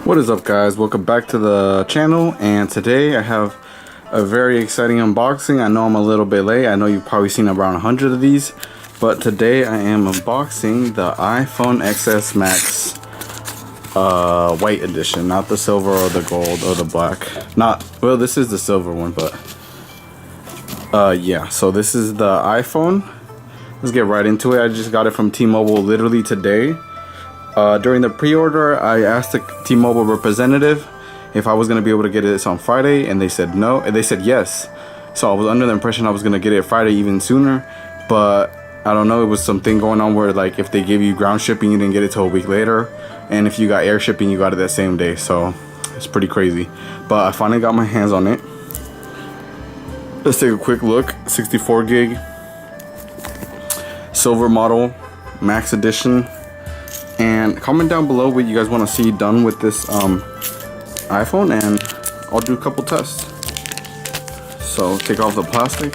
What is up, guys? Welcome back to the channel, and today I have a very exciting unboxing. I know I'm a little bit late. I know you've probably seen around 100 of these, but today I am unboxing the iPhone XS Max white edition, not the silver or the gold or the black. Well, this is the silver one, but yeah, so this is the iPhone. Let's get right into it. I just got it from T-Mobile literally today. During the pre-order, I asked the T-Mobile representative if I was going to be able to get this on Friday, and they said no, and they said yes. So I was under the impression I was going to get it Friday even sooner, but I don't know, it was something going on where like if they gave you ground shipping, you didn't get it till a week later, and if you got air shipping, you got it that same day. So it's pretty crazy, but I finally got my hands on it. Let's take a quick look. 64 gig silver model, max edition. And comment down below what you guys want to see done with this iPhone, and I'll do a couple tests. So take off the plastic,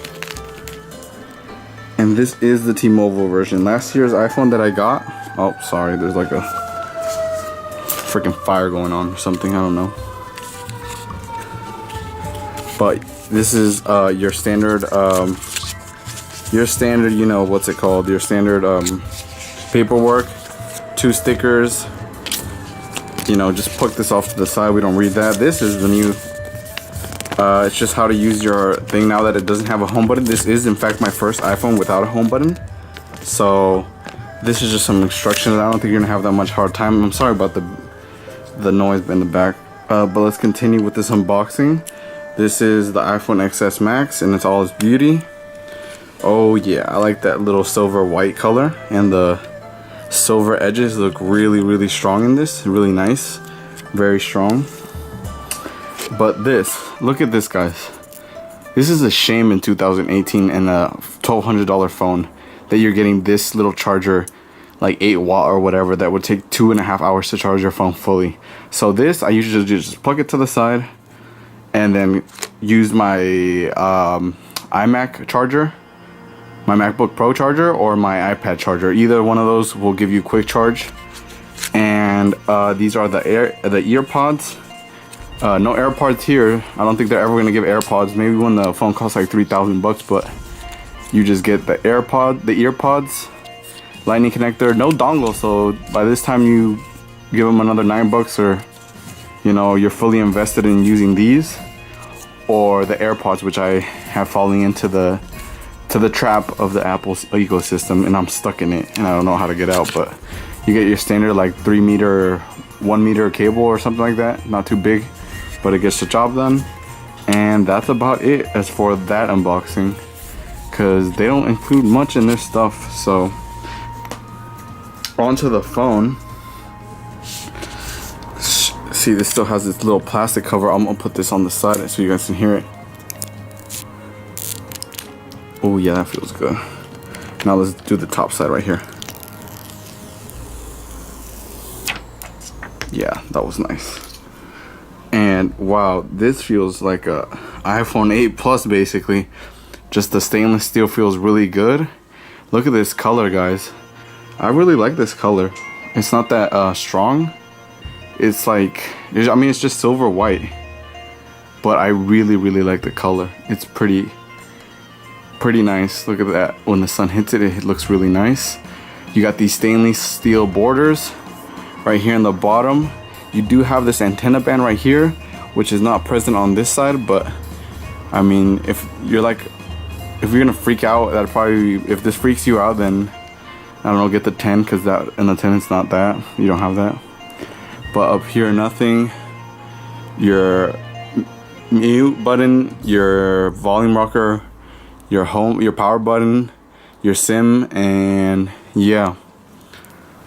and this is the T-Mobile version. Last year's iPhone that I got, oh sorry, there's like a freaking fire going on or something, I don't know, but this is your standard, you know, what's it called, your standard paperwork. 2 stickers, you know, just put this off to the side, we don't read that. This is the new, it's just how to use your thing now that it doesn't have a home button. This is in fact my first iPhone without a home button, so this is just some instructions. I don't think you're gonna have that much hard time. I'm sorry about the noise in the back, but let's continue with this unboxing. This is the iPhone XS Max, and it's all its beauty. Oh yeah, I like that little silver white color, and the silver edges look really strong in this. Really nice, very strong. But this, look at this, guys. This is a shame in 2018 and a $1,200 phone that you're getting this little charger, like 8-watt or whatever, that would take 2.5 hours to charge your phone fully. So this, I usually just plug it to the side and then use my iMac charger, my MacBook Pro charger, or my iPad charger. Either one of those will give you quick charge. And these are the ear pods. No AirPods here. I don't think they're ever gonna give AirPods. Maybe when the phone costs like 3,000 bucks, but you just get the ear pods, lightning connector, no dongle. So by this time you give them another 9 bucks, or you know, you're fully invested in using these, or the AirPods, which I have falling into the trap of the Apple ecosystem, and I'm stuck in it and I don't know how to get out. But you get your standard like 1 meter cable or something like that, not too big, but it gets the job done. And that's about it as for that unboxing, because they don't include much in their stuff. So onto the phone. See, this still has this little plastic cover. I'm gonna put this on the side so you guys can hear it. Oh yeah, that feels good. Now let's do the top side right here. Yeah, that was nice. And wow, this feels like a iPhone 8 Plus basically. Just the stainless steel feels really good. Look at this color, guys. I really like this color. It's not that strong. It's like, I mean, it's just silver white, but I really like the color. It's pretty nice. Look at that. When the sun hits it, it looks really nice. You got these stainless steel borders right here in the bottom. You do have this antenna band right here, which is not present on this side, but I mean, if you're gonna freak out, that probably, if this freaks you out, then I don't know, get the 10, because that in the 10 it's not that, you don't have that. But up here, nothing. Your mute button, your volume rocker, your home, your power button, your SIM, and yeah.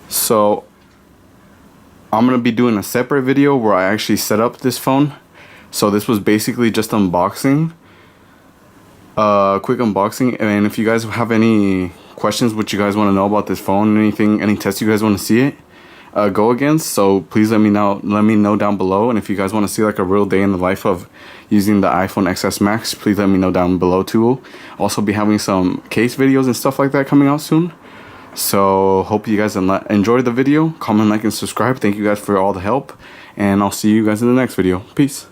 So I'm gonna be doing a separate video where I actually set up this phone. So this was basically just unboxing, quick unboxing. And if you guys have any questions, what you guys want to know about this phone, anything, any tests you guys want to see it go against, so please let me know down below. And if you guys want to see like a real day in the life of using the iPhone XS Max, please let me know down below too. Also be having some case videos and stuff like that coming out soon. So hope you guys enjoyed the video. Comment, like, and subscribe. Thank you guys for all the help, and I'll see you guys in the next video. Peace.